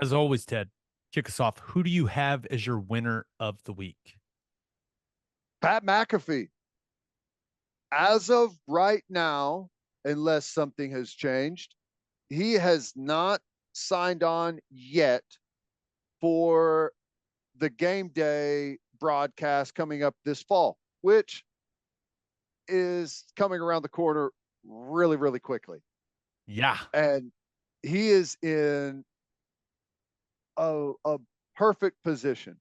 As always, Ted, kick us off. Who do you have as your winner of the week? Pat McAfee, as of right now, unless something has changed, he has not signed on yet for the game day broadcast coming up this fall, which is coming around the corner really, really quickly. Yeah. And he is in a perfect position.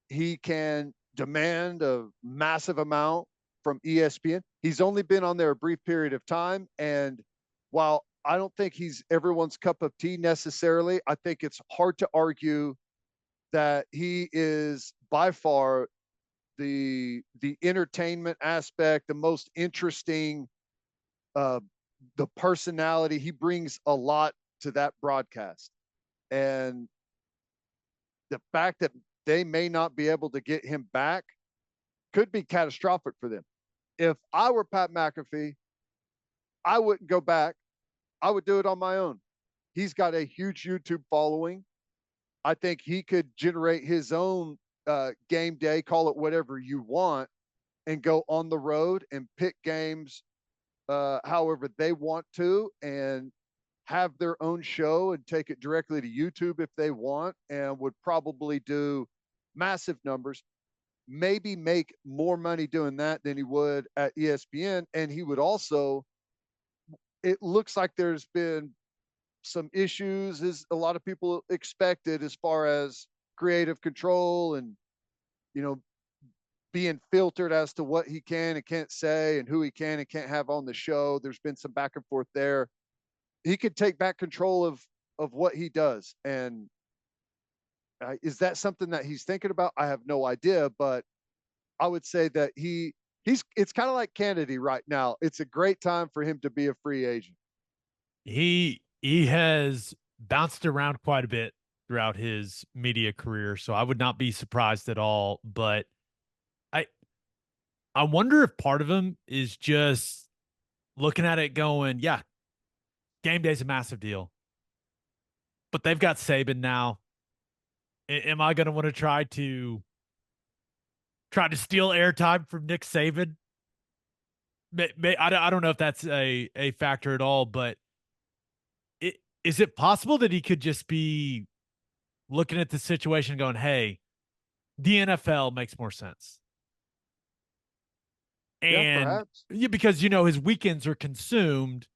He can demand a massive amount from ESPN. He's only been on there a brief period of time. And while I don't think he's everyone's cup of tea necessarily, I think it's hard to argue that he is by far the entertainment aspect, the most interesting, uh, the personality. He brings a lot to that broadcast. And the fact that they may not be able to get him back could be catastrophic for them. If I were Pat McAfee, I wouldn't go back. I would do it on my own. He's got a huge YouTube following. I think he could generate his own game day, call it whatever you want, and go on the road and pick games however they want to and have their own show and take it directly to YouTube if they want, and would probably do massive numbers, maybe make more money doing that than he would at ESPN. And he would also, it looks like there's been some issues, as a lot of people expected, as far as creative control and, you know, being filtered as to what he can and can't say and who he can and can't have on the show. There's been some back and forth there. He could take back control of what he does. And is that something that he's thinking about? I have no idea, but I would say that he's it's kind of like Kennedy right now. It's a great time for him to be a free agent. He has bounced around quite a bit throughout his media career, so I would not be surprised at all. But I I wonder if part of him is just looking at it going, yeah, game day's a massive deal. But they've got Saban now. Am I going to want to try to steal airtime from Nick Saban? I don't know if that's a factor at all, but is it possible that he could just be looking at the situation going, hey, the NFL makes more sense? Yeah, And perhaps. yeah, because, his weekends are consumed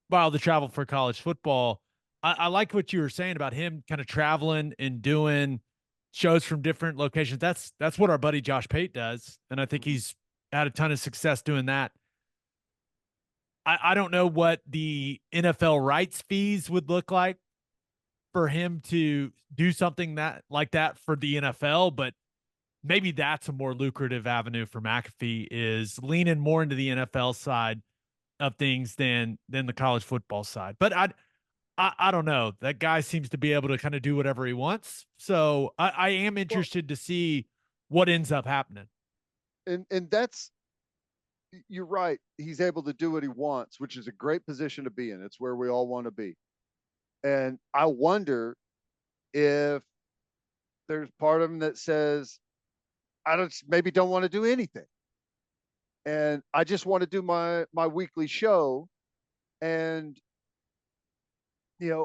by all the travel for college football. I like what you were saying about him kind of traveling and doing shows from different locations. That's what our buddy Josh Pate does. And I think Mm-hmm. he's had a ton of success doing that. I don't know what the NFL rights fees would look like for him to do something that like that for the NFL, but maybe that's a more lucrative avenue for McAfee is leaning more into the NFL side of things than the college football side. But I don't know. That guy seems to be able to kind of do whatever he wants. So I am Well, interested to see what ends up happening. and that's, you're right. He's able to do what he wants, which is a great position to be in. It's where we all want to be. And I wonder if there's part of him that says, I don't want to do anything. And I just want to do my weekly show. And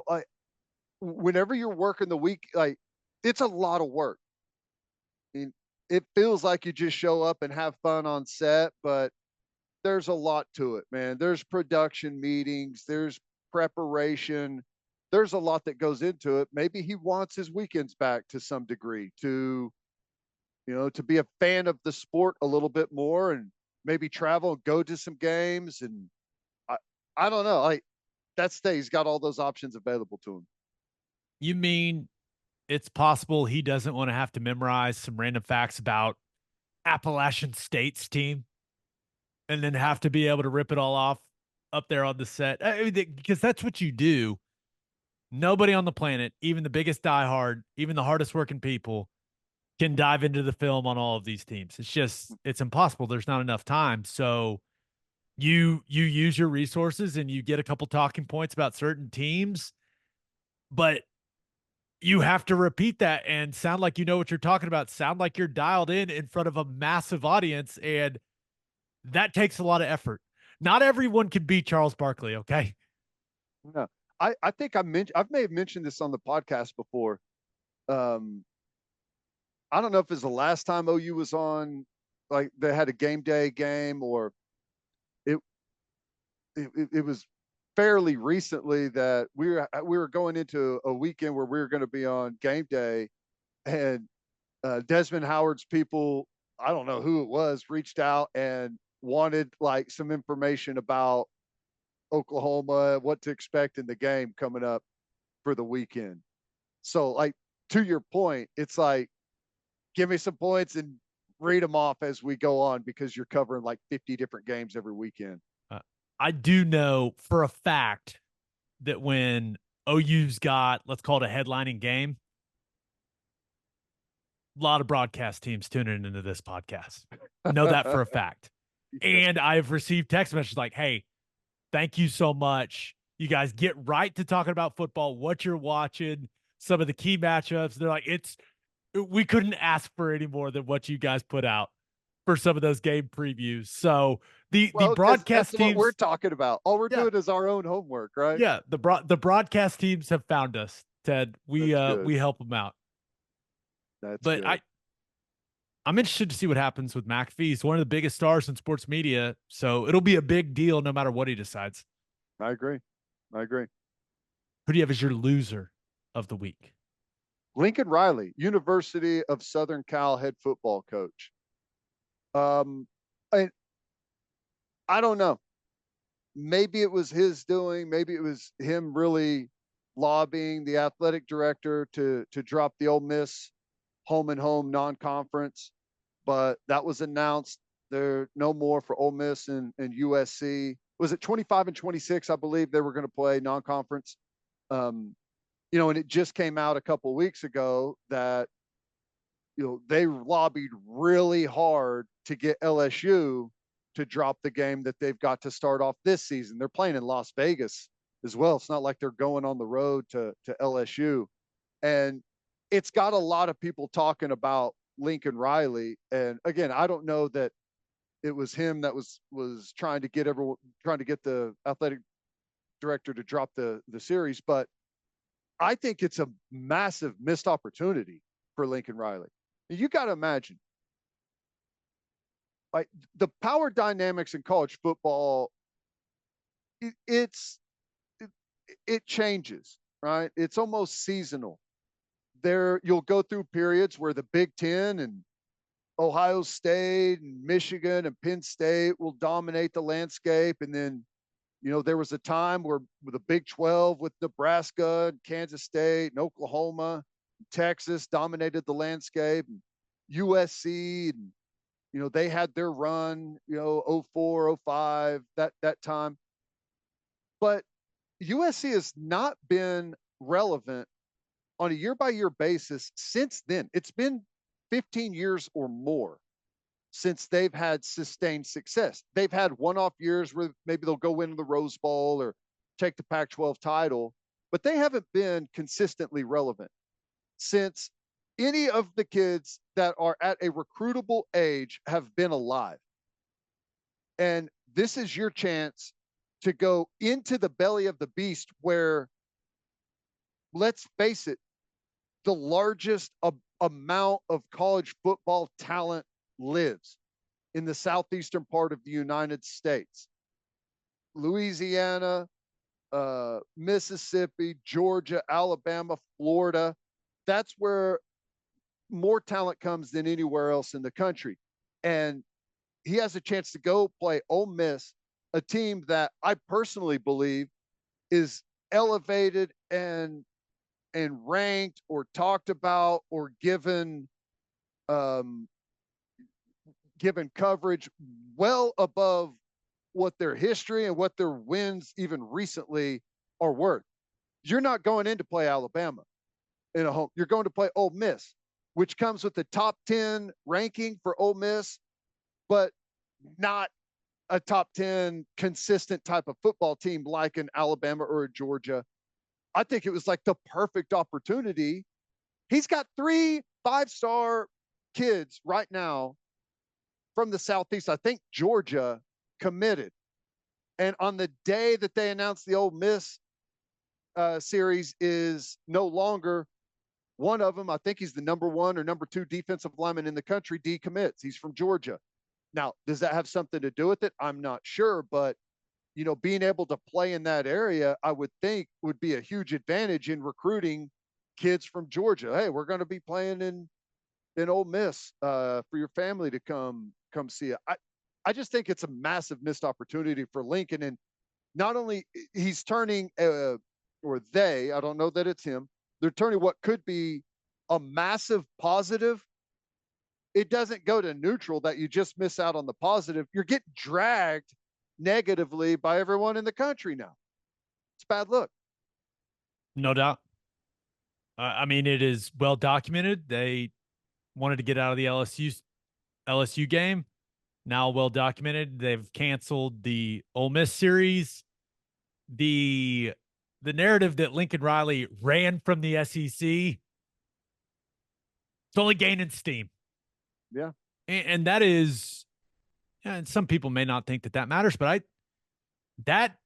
like, whenever you're working the week, like, it's a lot of work. I mean, it feels like you just show up and have fun on set, but there's a lot to it, man. There's production meetings, there's preparation, there's a lot that goes into it. Maybe he wants his weekends back to some degree, to, to be a fan of the sport a little bit more, and maybe travel and go to some games. And I, I don't know. Like, he's got all those options available to him. You mean it's possible he doesn't want to have to memorize some random facts about Appalachian State's team and then have to be able to rip it all off up there on the set? I mean, because that's what you do. Nobody on the planet, even the biggest diehard, even the hardest working people, can dive into the film on all of these teams. It's impossible. There's not enough time. So you use your resources and you get a couple talking points about certain teams, but you have to repeat that and sound like you know what you're talking about, sound like you're dialed in front of a massive audience. And that takes a lot of effort. Not everyone can be Charles Barkley. Okay. No, I think I may have mentioned this on the podcast before. Um, I don't know if it's the last time OU was on, like they had a game day game, or it it was fairly recently that we were going into a weekend where we were going to be on game day, and Desmond Howard's people, I don't know who it was, reached out and wanted like some information about Oklahoma, what to expect in the game coming up for the weekend. So, like, to your point, it's like, give me some points and read them off as we go on, because you're covering like 50 different games every weekend. Uh, I do know for a fact that when OU's got, let's call it a headlining game, a lot of broadcast teams tuning into this podcast. Know that for a fact. And I've received text messages like, hey, thank you so much. You guys get right to talking about football, what you're watching, some of the key matchups. They're like, we couldn't ask for any more than what you guys put out for some of those game previews. So the broadcast that's teams, what we're talking about. All we're yeah, doing is our own homework, right? yeah. The broadcast teams have found us, Ted. We That's good. we help them out. That's But good. I'm interested to see what happens with McAfee. He's one of the biggest stars in sports media, so it'll be a big deal no matter what he decides. I agree. I agree. Who do you have as your loser of the week? Lincoln Riley, University of Southern Cal head football coach. Um, I, I don't know. Maybe it was his doing. Maybe it was him really lobbying the athletic director to drop the Ole Miss home and home non-conference. But that was announced. There no more for Ole Miss and USC. Was it 25 and 26? I believe they were going to play non-conference. Um, and it just came out a couple of weeks ago that they lobbied really hard to get LSU to drop the game that they've got to start off this season. They're playing in Las Vegas as well. It's not like they're going on the road to LSU. And it's got a lot of people talking about Lincoln Riley. And again, I don't know that it was him that was trying to get the athletic director to drop the series, but I think it's a massive missed opportunity for Lincoln Riley. You got to imagine, like, the power dynamics in college football, it changes, right? It's almost seasonal. There, you'll go through periods where the Big Ten and Ohio State and Michigan and Penn State will dominate the landscape, and then there was a time where with the Big 12 with Nebraska and Kansas State and Oklahoma, and Texas dominated the landscape, and USC, and they had their run, 04, 05, that time. But USC has not been relevant on a year-by-year basis since then. It's been 15 years or more since they've had sustained success. They've had one-off years where maybe they'll go win the Rose Bowl or take the Pac-12 title, but they haven't been consistently relevant since any of the kids that are at a recruitable age have been alive. And this is your chance to go into the belly of the beast where, let's face it, the largest amount of college football talent lives in the southeastern part of the United States. Louisiana, Mississippi, Georgia, Alabama, Florida. That's where more talent comes than anywhere else in the country. And he has a chance to go play Ole Miss, a team that I personally believe is elevated and ranked or talked about or given coverage well above what their history and what their wins even recently are worth. You're not going in to play Alabama in a home. You're going to play Ole Miss, which comes with the top 10 ranking for Ole Miss, but not a top 10 consistent type of football team like an Alabama or a Georgia. I think it was like the perfect opportunity He's got 3 5-star kids right now from the Southeast. I think Georgia committed. And on the day that they announced the Ole Miss series is no longer, one of them, I think he's the number 1 or number 2 defensive lineman in the country, decommits. He's from Georgia. Now, does that have something to do with it? I'm not sure, but being able to play in that area, I would think would be a huge advantage in recruiting kids from Georgia. Hey, we're going to be playing in Ole Miss for your family to come see it. I just think it's a massive missed opportunity for Lincoln. And not only he's turning, or they, I don't know that it's him, they're turning what could be a massive positive. It doesn't go to neutral that you just miss out on the positive. You're getting dragged negatively by everyone in the country now. It's bad look. No doubt. I mean, it is well documented. They wanted to get out of the LSU game. Now well documented. They've canceled the Ole Miss series. The narrative that Lincoln Riley ran from the SEC, it's only gaining steam. Yeah. And that is, and some people may not think that matters, but that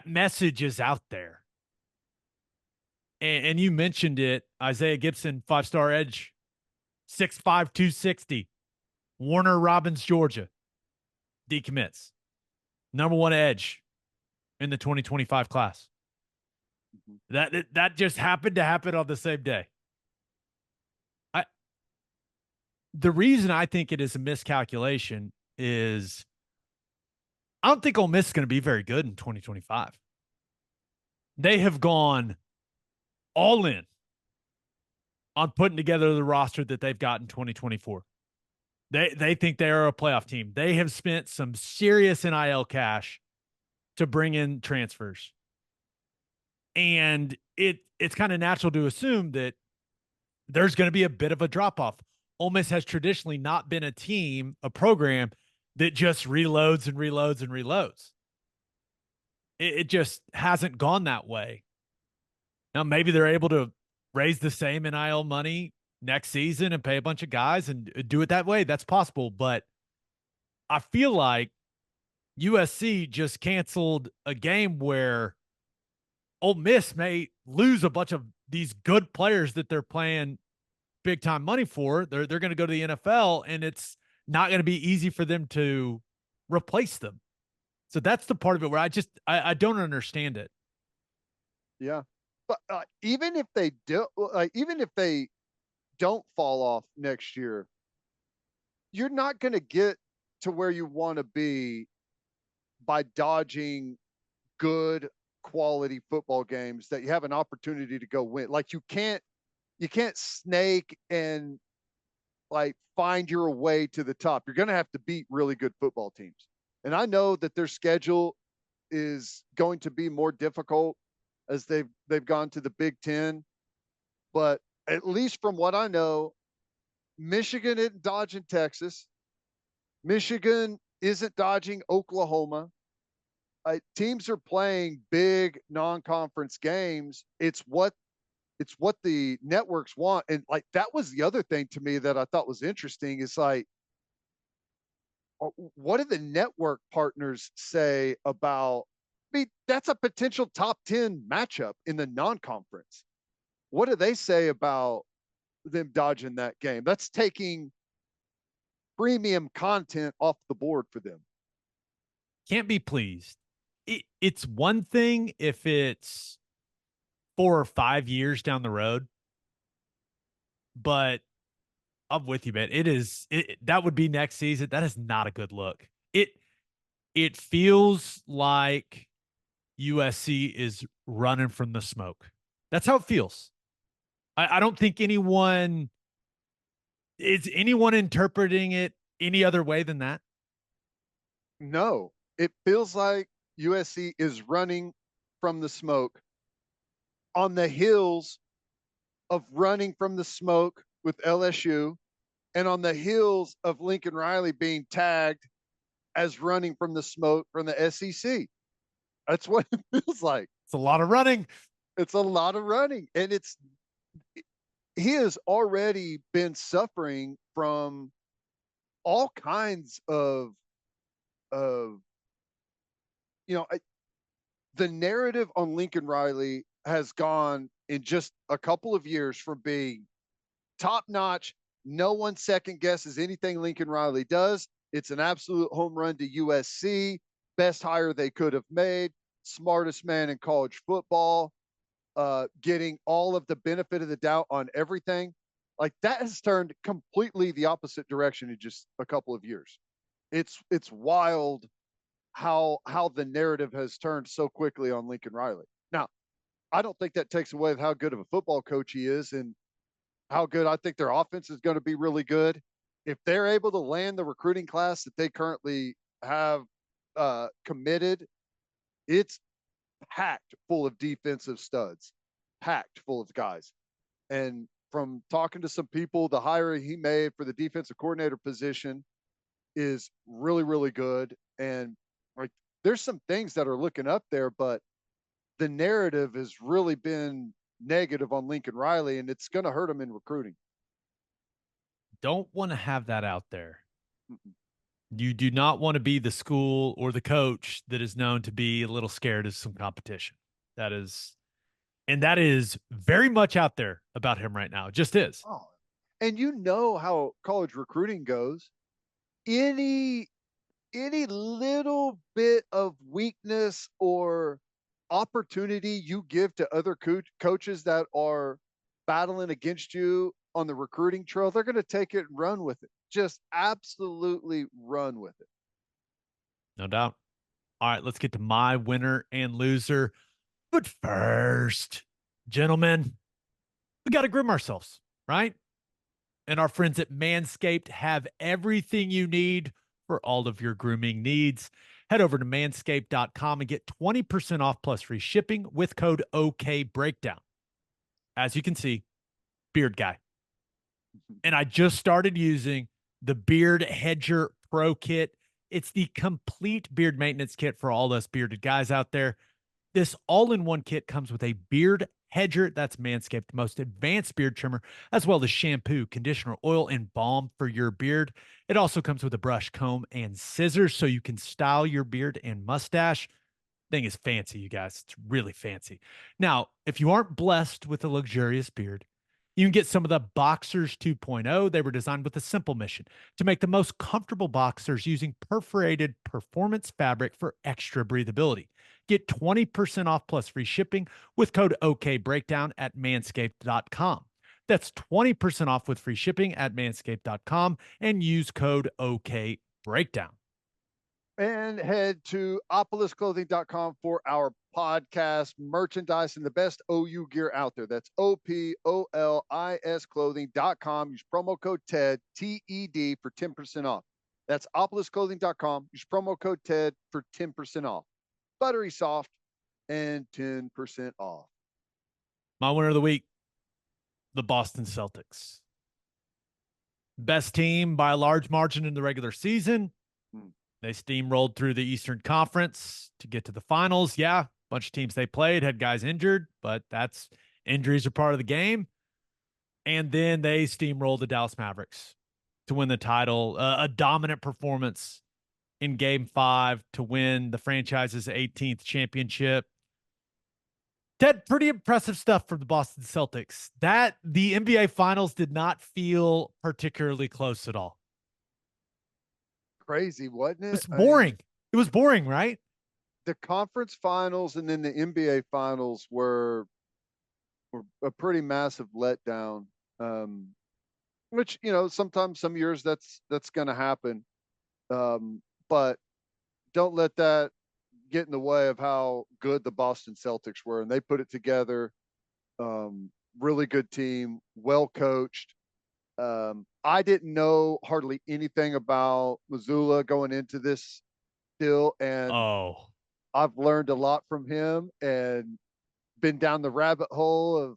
message is out there. And you mentioned it, Isaiah Gibson, 5-star edge, 6'5", 260, Warner Robins, Georgia, decommits. Number 1 edge in the 2025 class. Mm-hmm. That just happened to happen on the same day. The reason I think it is a miscalculation is I don't think Ole Miss is going to be very good in 2025. They have gone all in on putting together the roster that they've got in 2024. They think they are a playoff team. They have spent some serious NIL cash to bring in transfers. And it's kind of natural to assume that there's going to be a bit of a drop-off. Ole Miss has traditionally not been a program that just reloads and reloads and reloads. It just hasn't gone that way. Now, maybe they're able to raise the same NIL money next season and pay a bunch of guys and do it that way. That's possible. But I feel like USC just canceled a game where Ole Miss may lose a bunch of these good players that they're playing big time money for. They're going to go to the NFL, and it's not going to be easy for them to replace them. So that's the part of it where I don't understand it. Yeah. But even if they don't fall off next year, you're not going to get to where you want to be by dodging good quality football games that you have an opportunity to go win. Like you can't snake and like find your way to the top. You're going to have to beat really good football teams. And I know that their schedule is going to be more difficult as they've gone to the Big Ten. But at least from what I know, Michigan isn't dodging Texas. Michigan isn't dodging Oklahoma. Teams are playing big non-conference games. It's what the networks want. And like that was the other thing to me that I thought was interesting is like, what do the network partners say about, I mean, that's a potential top 10 matchup in the non-conference. What do they say about them dodging that game? That's taking premium content off the board for them. Can't be pleased. It's one thing if it's 4 or 5 years down the road, but I'm with you, man. That would be next season. That is not a good look. It feels like USC is running from the smoke. That's how it feels. I don't think anyone interpreting it any other way than that. No, it feels like USC is running from the smoke on the heels of running from the smoke with LSU and on the heels of Lincoln Riley being tagged as running from the smoke from the SEC. That's what it feels like. It's a lot of running. It's a lot of running. And he has already been suffering from all kinds of you know, the narrative on Lincoln Riley has gone in just a couple of years from being top notch. No one second guesses anything Lincoln Riley does. It's an absolute home run to USC. Best hire they could have made. Smartest man in college football. Getting all of the benefit of the doubt on everything. Like that has turned completely the opposite direction in just a couple of years. It's wild how the narrative has turned so quickly on Lincoln Riley. Now, I don't think that takes away with how good of a football coach he is and how good I think their offense is going to be really good. If they're able to land the recruiting class that they currently have committed, it's packed full of defensive studs, packed full of guys. And from talking to some people, the hire he made for the defensive coordinator position is really, really good. And like, there's some things that are looking up there, but the narrative has really been negative on Lincoln Riley, and it's going to hurt him in recruiting. Don't want to have that out there. Mm-mm. You do not want to be the school or the coach that is known to be a little scared of some competition. That is, and that is very much out there about him right now. It just is. Oh, and you know how college recruiting goes. Any little bit of weakness or opportunity you give to other coaches that are battling against you on the recruiting trail, they're going to take it and run with it. Just absolutely run with it. No doubt. All right, let's get to my winner and loser. But first, gentlemen, we got to groom ourselves, right? And our friends at Manscaped have everything you need for all of your grooming needs. Head over to manscaped.com and get 20% off plus free shipping with code OKBreakdown. As you can see, beard guy. And I just started using the Beard Hedger Pro Kit. It's the complete beard maintenance kit for all us bearded guys out there. This all-in-one kit comes with a beard hedger, that's Manscaped, most advanced beard trimmer, as well as shampoo, conditioner, oil, and balm for your beard. It also comes with a brush, comb, and scissors so you can style your beard and mustache. Thing is fancy, you guys. It's really fancy. Now, if you aren't blessed with a luxurious beard, you can get some of the Boxers 2.0. They were designed with a simple mission to make the most comfortable boxers using perforated performance fabric for extra breathability. Get 20% off plus free shipping with code OKBreakdown at manscaped.com. That's 20% off with free shipping at manscaped.com and use code OKBreakdown. And head to opolisclothing.com for our podcast merchandise and the best OU gear out there. That's OPOLIS clothing.com. Use promo code TED, TED, for 10% off. That's opolisclothing.com. Use promo code TED for 10% off. Buttery soft and 10% off. My winner of the week, the Boston Celtics. Best team by a large margin in the regular season. They steamrolled through the Eastern Conference to get to the finals. Yeah, a bunch of teams they played had guys injured, but injuries are part of the game. And then they steamrolled the Dallas Mavericks to win the title. A dominant performance in Game 5 to win the franchise's 18th championship. Ted, pretty impressive stuff from the Boston Celtics. The NBA Finals did not feel particularly close at all. Crazy, wasn't it? It was boring. It was boring, right? The conference finals and then the NBA finals were a pretty massive letdown. Which, sometimes some years that's going to happen. But don't let that get in the way of how good the Boston Celtics were. And they put it together. Really good team, well coached. I didn't know hardly anything about Missoula going into this still, and I've learned a lot from him and been down the rabbit hole of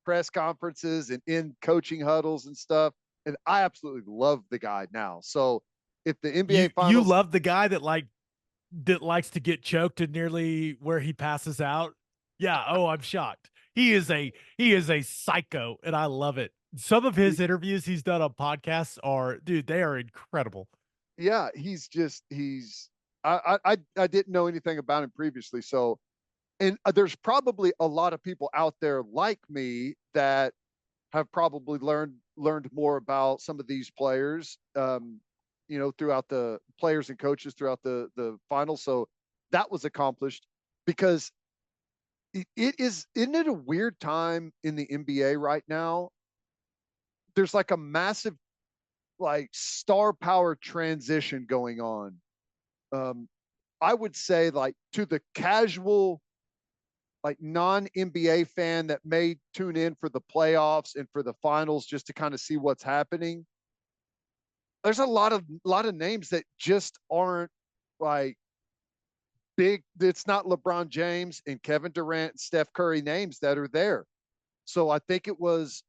press conferences and in coaching huddles and stuff. And I absolutely love the guy now. So if the NBA Finals, you love the guy that likes to get choked to nearly where he passes out. Yeah. Oh, I'm shocked. he is a psycho, and I love it. Some of his interviews he's done on podcasts are, dude, they are incredible. Yeah, he's I didn't know anything about him previously, so and there's probably a lot of people out there like me that have probably learned more about some of these players, throughout the players and coaches throughout the finals. So that was accomplished because isn't it a weird time in the NBA right now? There's like a massive like star power transition going on. Um, I would say like to the casual like non NBA fan that may tune in for the playoffs and for the finals just to kind of see what's happening. There's a lot of names that just aren't like big. It's not LeBron James and Kevin Durant, and Steph Curry names that are there. So I think it was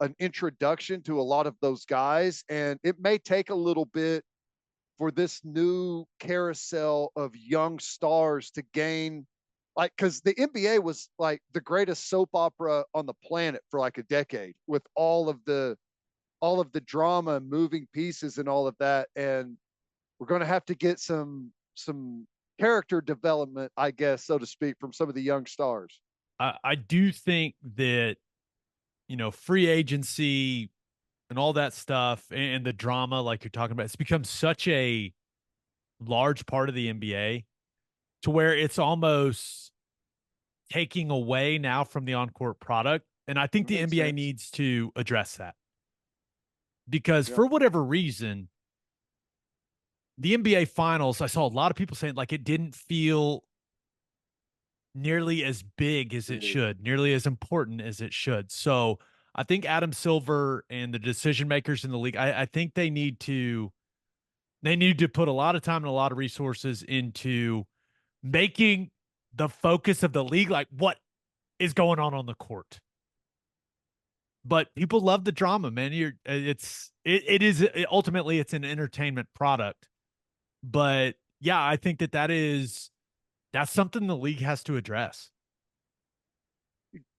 an introduction to a lot of those guys, and it may take a little bit for this new carousel of young stars to gain like because the NBA was like the greatest soap opera on the planet for like a decade with all of the drama and moving pieces and all of that. And we're going to have to get some character development, I guess, so to speak, from some of the young stars. I do think that, free agency and all that stuff and the drama, like you're talking about, it's become such a large part of the NBA to where it's almost taking away now from the on-court product. And I think It the makes NBA sense. needs to address that because Yep. for whatever reason, the NBA finals, I saw a lot of people saying like it didn't feel nearly as big as it Big. should, nearly as important as it should. So I think Adam Silver and the decision makers in the league, I think they need to put a lot of time and a lot of resources into making the focus of the league like what is going on the court. But people love the drama, man. Ultimately it's an entertainment product. But yeah, I think that's something the league has to address.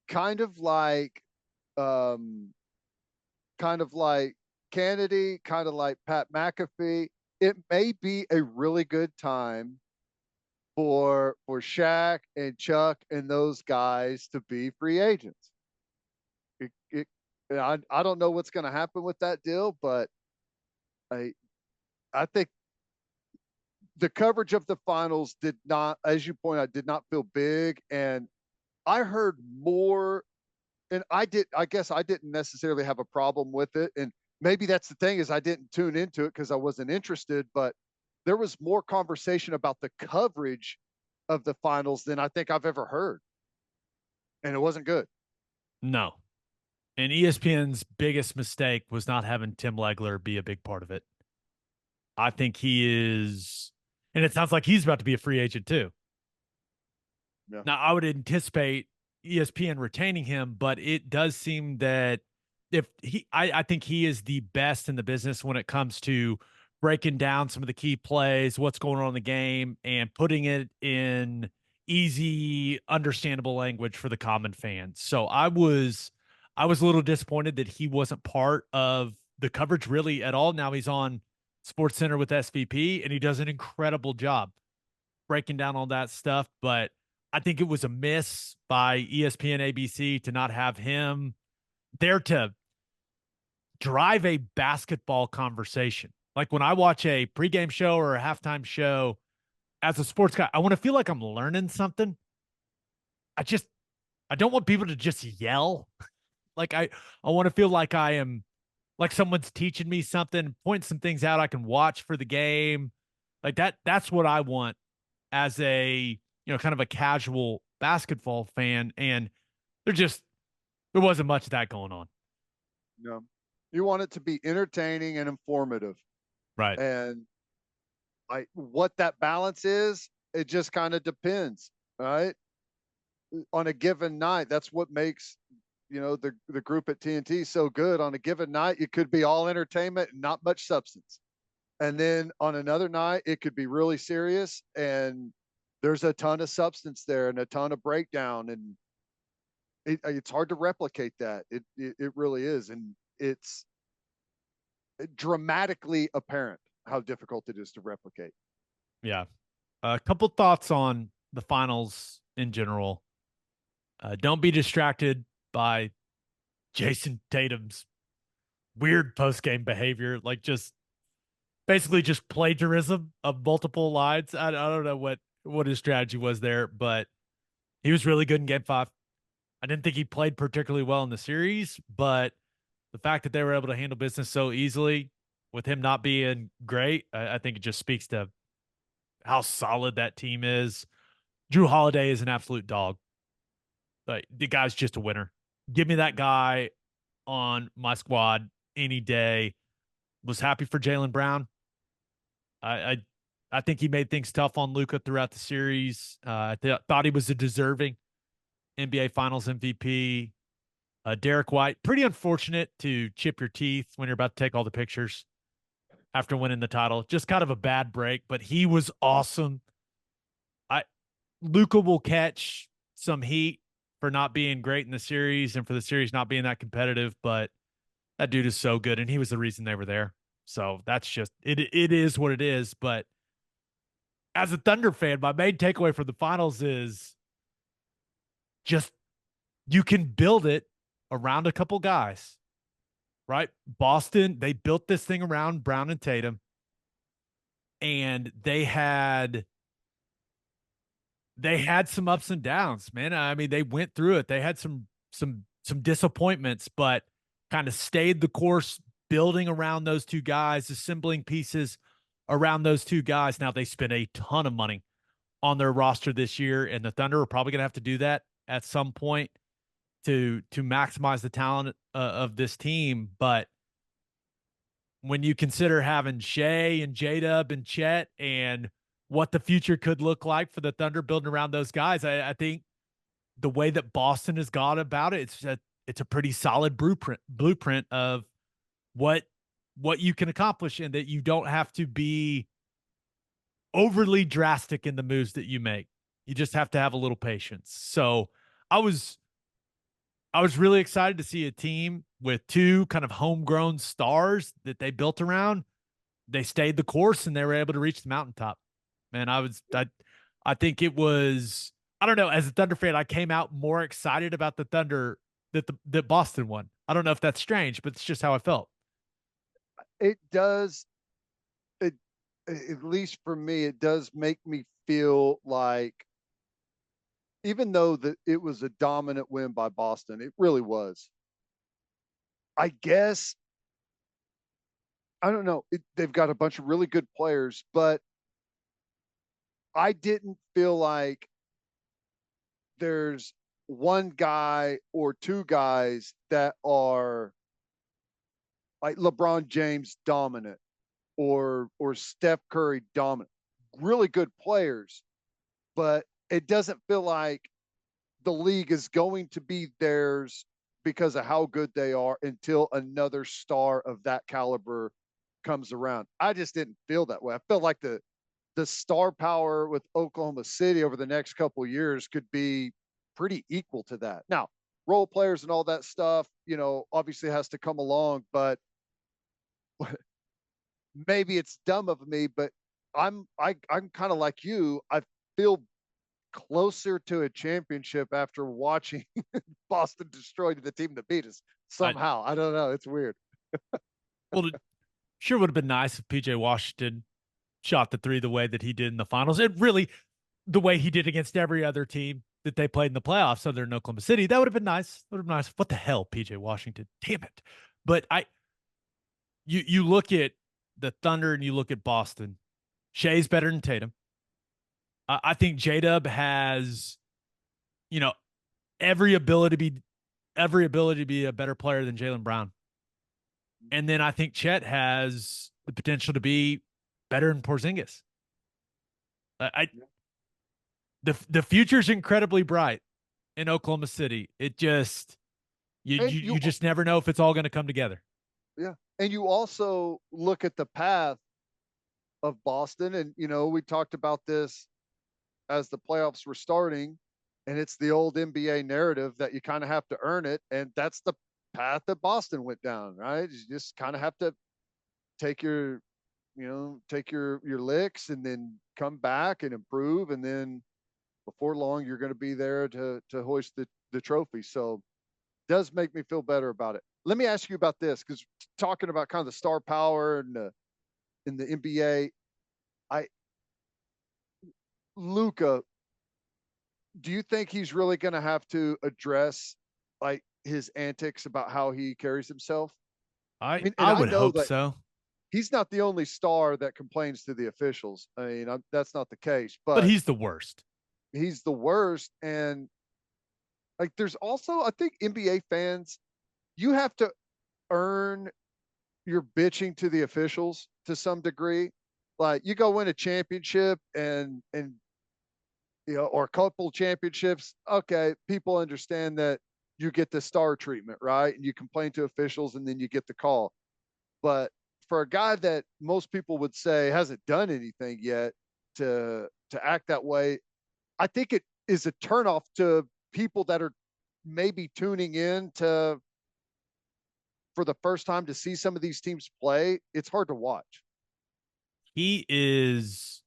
Kind of like um kind of like Kennedy, kind of like Pat McAfee. It may be a really good time for Shaq and Chuck and those guys to be free agents. It, I don't know what's going to happen with that deal, but I I think the coverage of the finals did not, as you point out, did not feel big, and I heard more. And I guess I didn't necessarily have a problem with it, and maybe that's the thing is I didn't tune into it because I wasn't interested, but there was more conversation about the coverage of the finals than I think I've ever heard, and it wasn't good. No. And ESPN's biggest mistake was not having Tim Legler be a big part of it. I think he is, and it sounds like he's about to be a free agent too. Yeah. Now, I would anticipate ESPN retaining him, but it does seem that I think he is the best in the business when it comes to breaking down some of the key plays, what's going on in the game, and putting it in easy, understandable language for the common fans. So I was a little disappointed that he wasn't part of the coverage really at all. Now he's on Sports Center with SVP, and he does an incredible job breaking down all that stuff. But I think it was a miss by ESPN ABC to not have him there to drive a basketball conversation. Like when I watch a pregame show or a halftime show as a sports guy, I want to feel like I'm learning something. I just I don't want people to just yell. Like I want to feel like I am like someone's teaching me something, point some things out I can watch for the game. Like that's what I want as a, kind of a casual basketball fan. And there wasn't much of that going on. No, you want it to be entertaining and informative, Right. and what that balance is, it just kind of depends, right? On a given night, that's what makes the group at TNT so good. On a given night, it could be all entertainment and not much substance, and then on another night, it could be really serious and there's a ton of substance there and a ton of breakdown. And It's hard to replicate that. It really is, and it's dramatically apparent how difficult it is to replicate. Yeah. A couple thoughts on the finals in general. Don't be distracted by Jason Tatum's weird post game behavior, like just basically just plagiarism of multiple lines. I don't know what his strategy was there, but he was really good in Game 5. I didn't think he played particularly well in the series, but the fact that they were able to handle business so easily with him not being great, I think it just speaks to how solid that team is. Drew Holiday is an absolute dog. The guy's just a winner. Give me that guy on my squad any day. Was happy for Jaylen Brown. I, I I think he made things tough on Luka throughout the series. Thought he was a deserving NBA Finals MVP. Derek White, pretty unfortunate to chip your teeth when you're about to take all the pictures after winning the title. Just kind of a bad break, but he was awesome. I Luka will catch some heat for not being great in the series and for the series not being that competitive, but that dude is so good, and he was the reason they were there. So that's just it. It is what it is. But as a Thunder fan, my main takeaway from the finals is just you can build it around a couple guys, right? Boston, they built this thing around Brown and Tatum, and they had some ups and downs, man. I mean, they went through it. They had some disappointments, but kind of stayed the course, building around those two guys, assembling pieces around those two guys. Now they spent a ton of money on their roster this year, and the Thunder are probably going to have to do that at some point to maximize the talent of this team. But when you consider having Shea and J-Dub and Chet and what the future could look like for the Thunder building around those guys, I think the way that Boston has gone about it, it's a pretty solid blueprint of what you can accomplish, and that you don't have to be overly drastic in the moves that you make. You just have to have a little patience. So I was I was really excited to see a team with two kind of homegrown stars that they built around. They stayed the course and they were able to reach the mountaintop. Man, I think it was, I don't know, as a Thunder fan, I came out more excited about the Thunder that Boston won. I don't know if that's strange, but it's just how I felt. It does. It, at least for me, it does make me feel like, even though it was a dominant win by Boston, it really was. I guess I don't know. They've got a bunch of really good players, but I didn't feel like there's one guy or two guys that are like LeBron James dominant or Steph Curry dominant. Really good players, but it doesn't feel like the league is going to be theirs because of how good they are until another star of that caliber comes around. I just didn't feel that way. I felt like the star power with Oklahoma City over the next couple of years could be pretty equal to that. Now, role players and all that stuff, obviously has to come along, but maybe it's dumb of me, but I'm kind of like you. I feel closer to a championship after watching Boston destroy the team that beat us I somehow. I don't know. It's weird. Well, it sure would have been nice if PJ Washington shot the three the way that he did in the finals. It really, the way he did against every other team that they played in the playoffs other than Oklahoma City. That would have been nice. That would have been nice. What the hell, PJ Washington? Damn it. But you look at the Thunder and you look at Boston. Shea's better than Tatum. I think J-Dub has, you know, every ability to be a better player than Jaylen Brown. And then I think Chet has the potential to be better than Porzingis. I the future's incredibly bright in Oklahoma City. It just you just never know if it's all going to come together. Yeah. And you also look at the path of Boston, and we talked about this as the playoffs were starting. And it's the old NBA narrative that you kind of have to earn it. And that's the path that Boston went down, right? You just kind of have to take your, take your licks and then come back and improve. And then before long, you're going to be there to hoist the trophy. So it does make me feel better about it. Let me ask you about this, because talking about kind of the star power and in the NBA, I Luca, do you think he's really going to have to address like his antics about how he carries himself? I I mean, and I I would know hope that so. he's not the only star that complains to the officials. I mean, that's not the case, But but he's the worst. he's the worst. And like, there's also, I think NBA fans, you have to earn your bitching to the officials to some degree. Like, you go win a championship and or a couple championships. Okay, people understand that you get the star treatment, right? And you complain to officials, and then you get the call. But for a guy that most people would say hasn't done anything yet to act that way, I think it is a turnoff to people that are maybe tuning in to for the first time to see some of these teams play. It's hard to watch. He's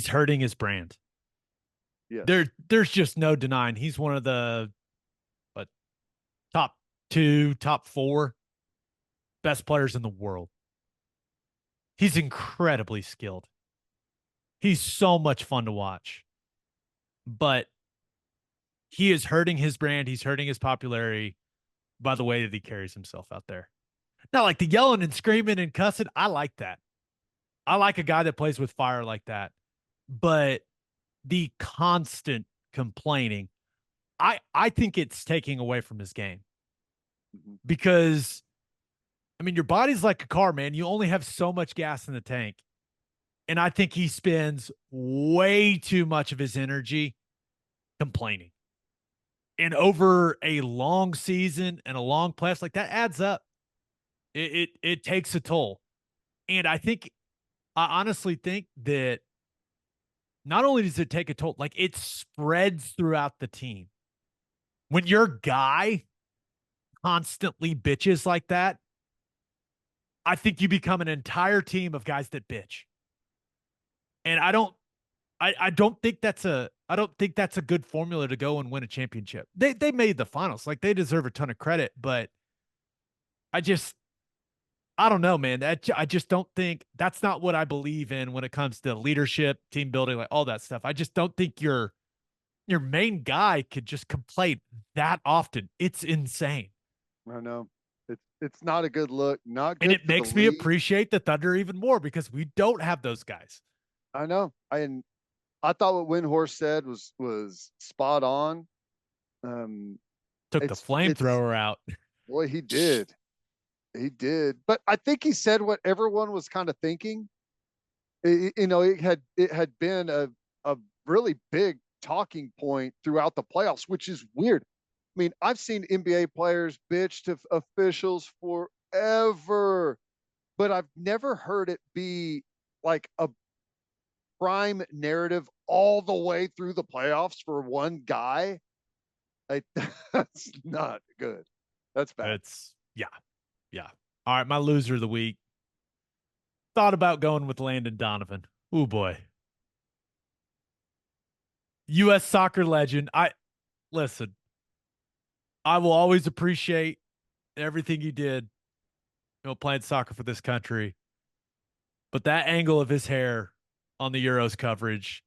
hurting his brand. Yes. There's just no denying he's one of the what, top 2, top 4 best players in the world. He's incredibly skilled. He's so much fun to watch. But he is hurting his brand. He's hurting his popularity by the way that he carries himself out there. Not like the yelling and screaming and cussing. I like that. I like a guy that plays with fire like that. But the constant complaining, I think it's taking away from his game. Mhm. Because I mean, your body's like a car, man. You only have so much gas in the tank. And I think he spends way too much of his energy complaining. And over a long season and a long playoffs, like that adds up. It takes a toll. And I honestly think that not only does it take a toll, like it spreads throughout the team. When your guy constantly bitches like that, I think you become an entire team of guys that bitch. And I don't think that's a good formula to go and win a championship. They made the finals. Like they deserve a ton of credit, but I just I don't know, man. I just don't think that's not what I believe in when it comes to leadership, team building, like all that stuff. I just don't think your main guy could just complain that often. It's insane. I know. It's not a good look, not And good it for the makes me league. appreciate the Thunder even more because we don't have those guys. I know. I thought what Windhorst said was spot on. Um, Took the it's flamethrower out. boy, he did. He did. But I think he said what everyone was kind of thinking. It had been a really big talking point throughout the playoffs, which is weird. I mean, I've seen NBA players bitch to officials forever, but I've never heard it be like a prime narrative all the way through the playoffs for one guy. Like, that's not good. That's bad. It's yeah. Yeah. All right, my loser of the week. Thought about going with Landon Donovan. Oh boy. US soccer legend. I listen, I will always appreciate everything he did, playing soccer for this country. But that angle of his hair on the Euros coverage,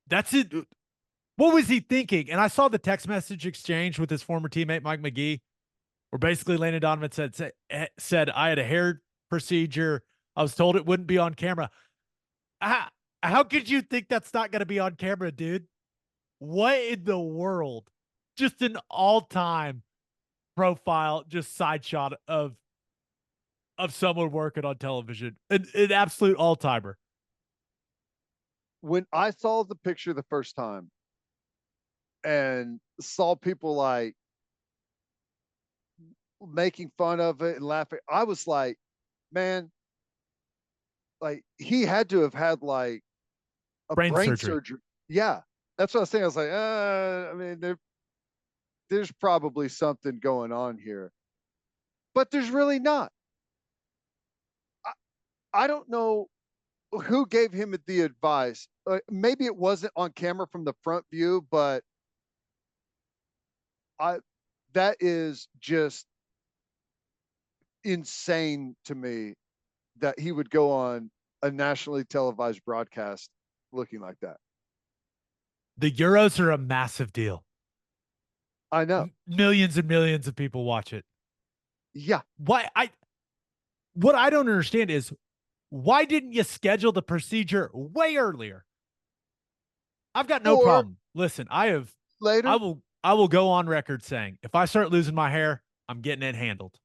that's it. What was he thinking? And I saw the text message exchange with his former teammate Mike McGee, where basically Landon Donovan said I had a hair procedure. I was told it wouldn't be on camera. How, how could you think that's not going to be on camera, dude? What in the world? Just an all-time profile, just side shot of someone working on television. An absolute all-timer. When I saw the picture the first time and saw people like making fun of it and laughing, I was like, man, like he had to have had like a Brain brain surgery. surgery. Yeah. that's what I was saying. I was like, I mean, there's probably something going on here, but there's really not. I, I don't know who gave him the advice. Maybe it wasn't on camera from the front view, but I that is just insane to me that he would go on a nationally televised broadcast looking like that. The Euros are a massive deal. I know. Millions and millions of people watch it. Yeah. Why I what I don't understand is why didn't you schedule the procedure way earlier? I've got no Or problem. Listen, I later. will go on record saying if I start losing my hair, I'm getting it handled.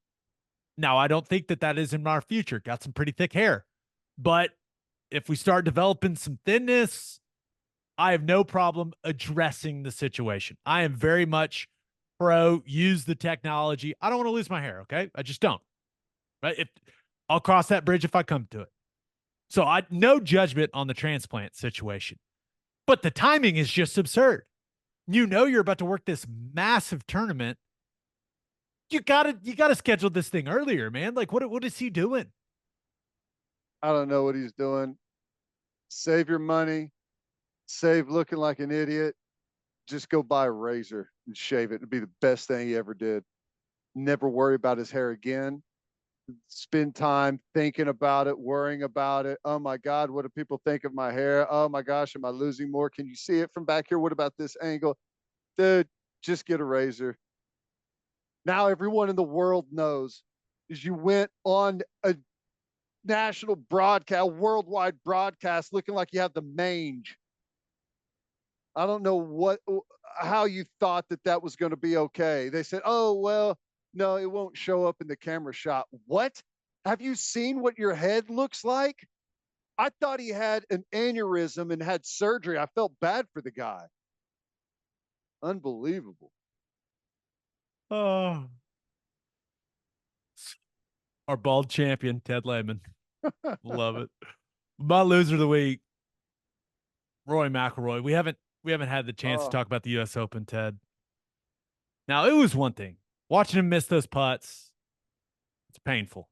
Now, I don't think that that is in our future. Got some pretty thick hair. But if we start developing some thinness, I have no problem addressing the situation. I am very much pro use the technology. I don't want to lose my hair, okay? I just don't. Right? If I'll cross that bridge if I come to it. So I no judgment on the transplant situation. But the timing is just absurd. You know you're about to work this massive tournament. You gotta schedule this thing earlier, man. Like what is he doing? I don't know what he's doing. Save your money. Save looking like an idiot. Just go buy a razor and shave it. It'd be the best thing he ever did. Never worry about his hair again. Spend time thinking about it, worrying about it. Oh my God, what do people think of my hair? Oh my gosh, am I losing more? Can you see it from back here? What about this angle? Dude, just get a razor. Now everyone in the world knows is you went on a national broadcast, worldwide broadcast, looking like you have the mange. I don't know how you thought that that was going to be okay. They said, oh, well, no, it won't show up in the camera shot. What? Have you seen what your head looks like? I thought he had an aneurysm and had surgery. I felt bad for the guy. Unbelievable. Oh, our bald champion, Ted Lehman. Love it. My loser of the week, Rory McIlroy. We haven't had the chance to Oh, talk about the US Open, Ted. Now, it was one thing. Watching him miss those putts, it's painful.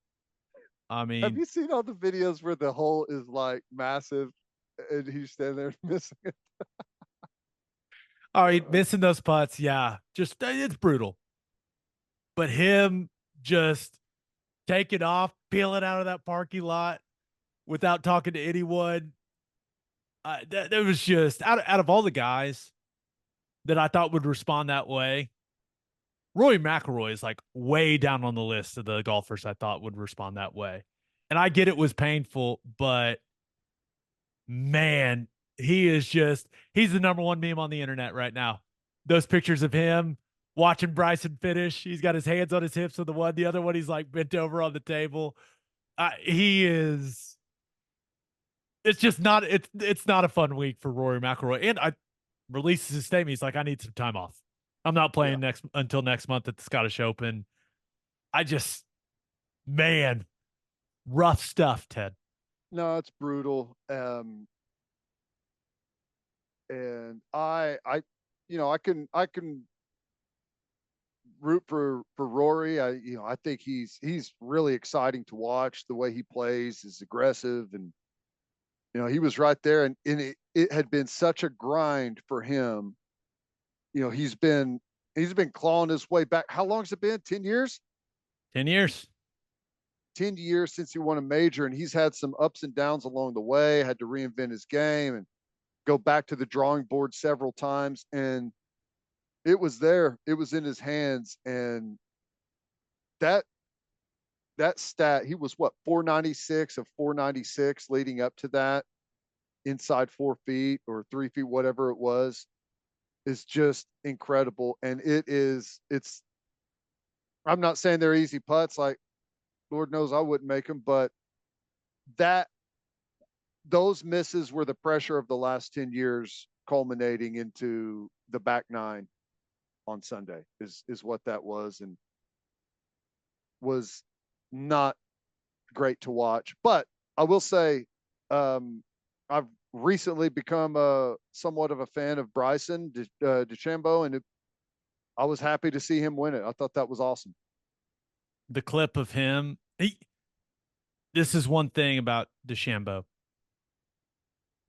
I have mean, you seen all the videos where the hole is like massive and he's standing there missing it? all right, missing those putts, yeah, just it's brutal. But him just taking off, peeling out of that parking lot without talking to anyone, that was just out of all the guys that I thought would respond that way. Rory McIlroy is like way down on the list of the golfers I thought would respond that way. And I get it was painful, but man, he's the number one meme on the internet right now. Those pictures of him watching Bryson finish. He's got his hands on his hips with the one, the other one he's like bent over on the table. He is. It's just not. It's not a fun week for Rory McIlroy. And I releases his statement. He's like, I need some time off. I'm not Yeah. playing next until next month at the Scottish Open. I just, man, rough stuff, Ted. No, it's brutal. And I can root for Rory. I think he's really exciting to watch. The way he plays is aggressive, and he was right there, and it had been such a grind for him. He's been clawing his way back. How long has it been? 10 years. 10 years. 10 years since he won a major, and he's had some ups and downs along the way. Had to reinvent his game and go back to the drawing board several times, and it was there. It was in his hands, and that that stat, he was what, 496 of 496 leading up to that, inside 4 feet or 3 feet, whatever it was, is just incredible. And it's I'm not saying they're easy putts, like Lord knows I wouldn't make them, but that those misses were the pressure of the last 10 years culminating into the back nine on Sunday is what that was, and was not great to watch. But I will say, um, I've recently become somewhat of a fan of Bryson DeChambeau, and I was happy to see him win it. I thought that was awesome. The clip of him. This is one thing about DeChambeau.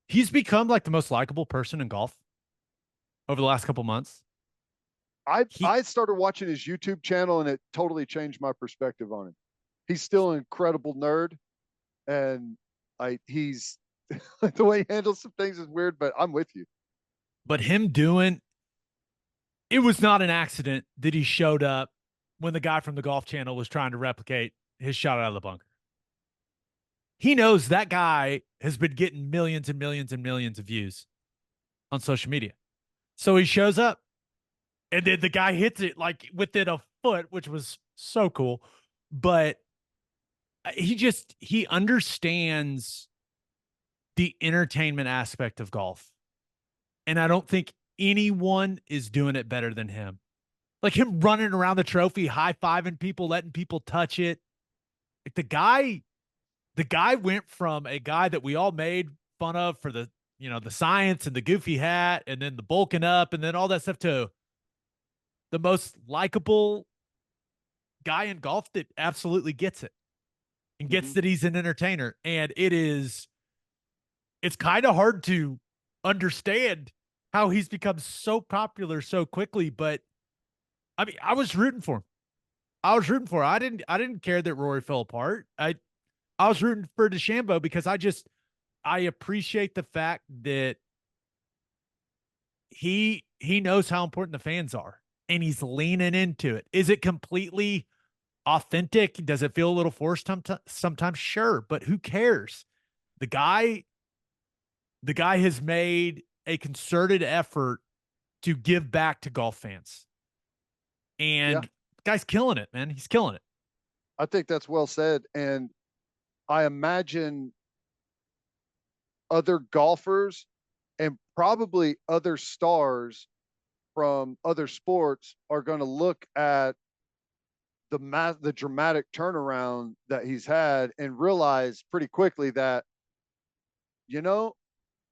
He's become like the most likable person in golf over the last couple months. I started watching his YouTube channel, and it totally changed my perspective on him. He's still an incredible nerd, and he's the way he handles some things is weird, but I'm with you. But him doing it was not an accident that he showed up when the guy from the Golf Channel was trying to replicate his shot out of the bunker. He knows that guy has been getting millions and millions and millions of views on social media. So he shows up, and then the guy hits it like within a foot, which was so cool. But he understands the entertainment aspect of golf. And I don't think anyone is doing it better than him. Like him running around the trophy, high-fiving people, letting people touch it. Like the guy went from a guy that we all made fun of for the, the science and the goofy hat and then the bulking up and then all that stuff to the most likable guy in golf that absolutely gets it and gets that he's an entertainer. And it's kind of hard to understand how he's become so popular so quickly. But I mean, I was rooting for him. I didn't care that Rory fell apart. I was rooting for DeChambeau because I appreciate the fact that he knows how important the fans are and he's leaning into it. Is it completely authentic? Does it feel a little forced sometimes? Sure, but who cares? The guy has made a concerted effort to give back to golf fans. And the guy's killing it, man. He's killing it. I think that's well said. And I imagine other golfers and probably other stars from other sports are going to look at the dramatic turnaround that he's had and realize pretty quickly that,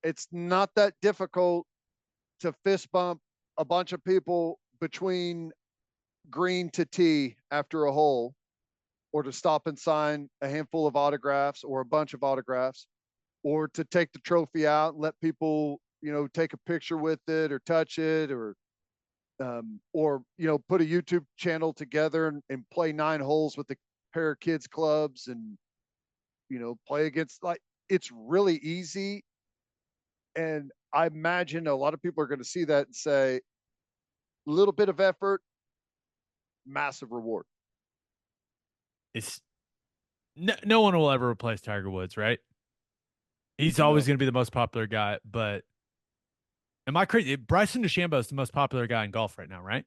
it's not that difficult to fist bump a bunch of people between green to tee after a hole, or to stop and sign a handful of autographs or a bunch of autographs, or to take the trophy out and let people, take a picture with it or touch it, or put a YouTube channel together and play 9 holes with a pair of kids clubs and, play against, like, it's really easy. And I imagine a lot of people are going to see that and say, a little bit of effort, massive reward. It's no one will ever replace Tiger Woods, right? He's always going to be the most popular guy, but am I crazy? Bryson DeChambeau is the most popular guy in golf right now, right?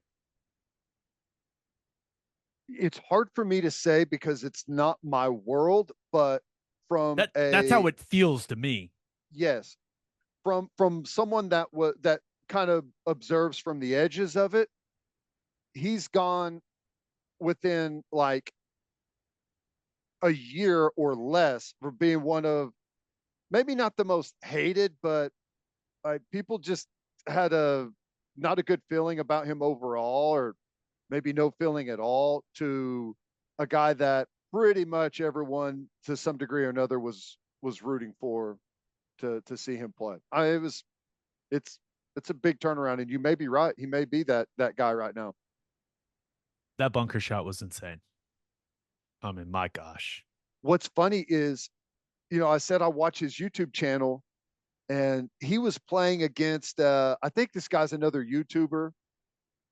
It's hard for me to say because it's not my world, but that's how it feels to me. Yes, from someone that kind of observes from the edges of it, he's gone within like a year or less for being one of, maybe not the most hated, but people just had not a good feeling about him overall, or maybe no feeling at all, to a guy that pretty much everyone to some degree or another was rooting for to see him play. It's a big turnaround, and you may be right. He may be that guy right now. That bunker shot was insane. I mean, my gosh. What's funny is, I said I watch his YouTube channel, and he was playing against, I think this guy's another YouTuber,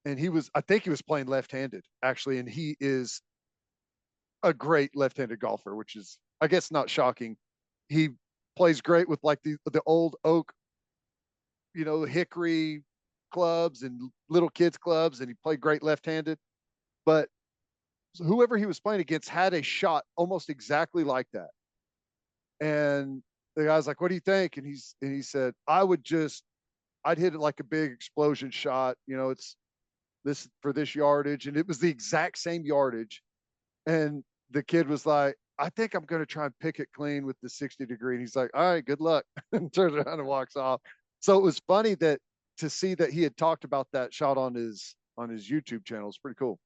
and I think he was playing left-handed actually, and he is a great left-handed golfer, which is, I guess, not shocking. He plays great with like the old oak, hickory clubs and little kids clubs, and he played great left-handed. But whoever he was playing against had a shot almost exactly like that. And the guy's like, "What do you think?" And he said, I'd hit it like a big explosion shot. It's this for this yardage. And it was the exact same yardage. And the kid was like, I think I'm going to try and pick it clean with the 60 degree. And he's like, all right, good luck. And turns around and walks off. So it was funny that to see that he had talked about that shot on his YouTube channel. It's pretty cool.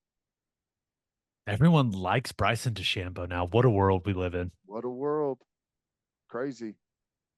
Everyone likes Bryson DeChambeau now. What a world we live in. What a world. Crazy.